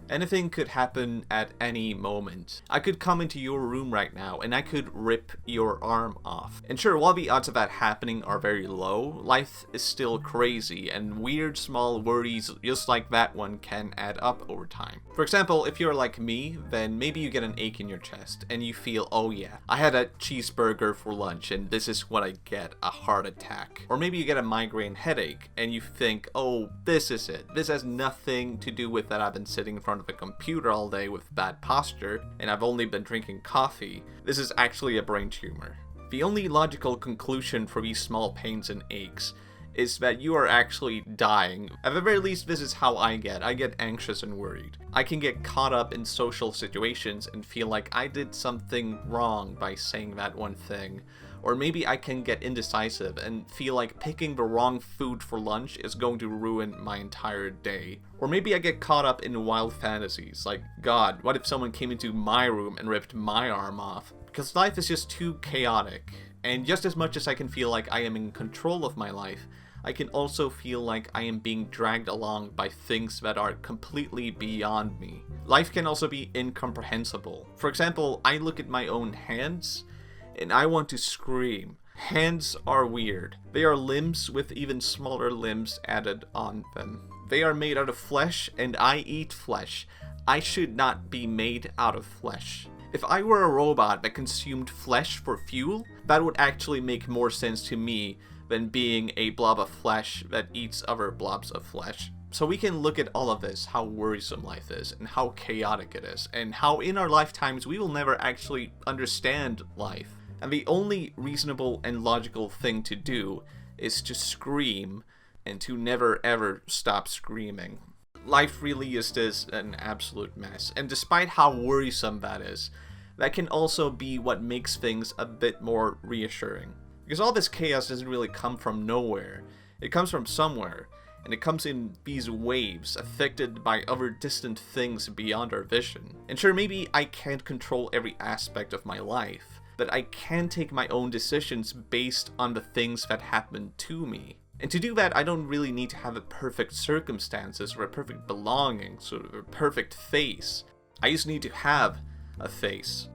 Anything could happen at any moment. I could come into your room right now and I could rip your arm off. And sure, while the odds of that happening are very low, life is still crazy and weird small worries just like that one can add up over time. For example, if you're like me, then maybe you get an ache in your chest and you feel, oh yeah, I had a cheeseburger for lunch and this is what I get, a heart attack. Or maybe you get a migraine headache and you think, oh, this is it. This has nothing to do with that I've been sitting in front of a computer all day with bad posture and I've only been drinking coffee. This is actually a brain tumor. The only logical conclusion for these small pains and aches is that you are actually dying. At the very least, this is how I get anxious and worried. I can get caught up in social situations and feel like I did something wrong by saying that one thing. Or maybe I can get indecisive and feel like picking the wrong food for lunch is going to ruin my entire day. Or maybe I get caught up in wild fantasies, like, God, what if someone came into my room and ripped my arm off? Because life is just too chaotic. And just as much as I can feel like I am in control of my life, I can also feel like I am being dragged along by things that are completely beyond me. Life can also be incomprehensible. For example, I look at my own hands, and I want to scream. Hands are weird. They are limbs with even smaller limbs added on them. They are made out of flesh, and I eat flesh. I should not be made out of flesh. If I were a robot that consumed flesh for fuel, that would actually make more sense to me than being a blob of flesh that eats other blobs of flesh. So we can look at all of this, how worrisome life is, and how chaotic it is, and how in our lifetimes we will never actually understand life. And the only reasonable and logical thing to do is to scream and to never ever stop screaming. Life really is an absolute mess, and despite how worrisome that is, that can also be what makes things a bit more reassuring. Because all this chaos doesn't really come from nowhere, it comes from somewhere, and it comes in these waves, affected by other distant things beyond our vision. And sure, maybe I can't control every aspect of my life, but I can take my own decisions based on the things that happen to me. And to do that, I don't really need to have a perfect circumstances or a perfect belongings or a perfect face. I just need to have a face.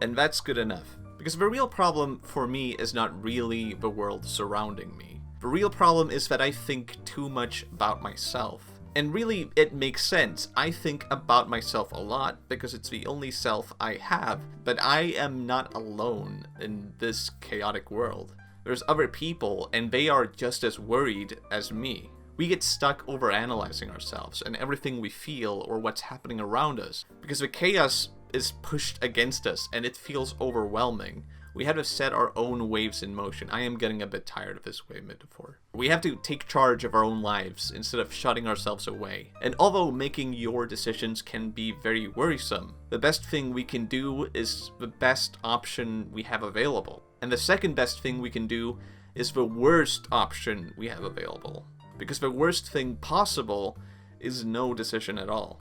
And that's good enough. Because the real problem for me is not really the world surrounding me. The real problem is that I think too much about myself. And really, it makes sense. I think about myself a lot because it's the only self I have. But I am not alone in this chaotic world. There's other people, and they are just as worried as me. We get stuck overanalyzing ourselves and everything we feel or what's happening around us, because the chaos is pushed against us and it feels overwhelming. We have to set our own waves in motion. I am getting a bit tired of this wave metaphor. We have to take charge of our own lives instead of shutting ourselves away. And although making your decisions can be very worrisome, the best thing we can do is the best option we have available. And the second best thing we can do is the worst option we have available. Because the worst thing possible is no decision at all.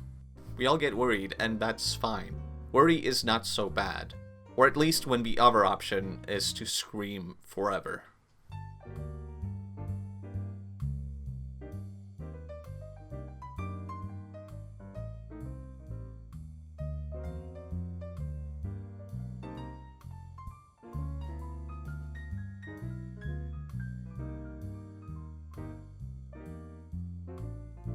We all get worried, and that's fine. Worry is not so bad. Or at least when the other option is to scream forever.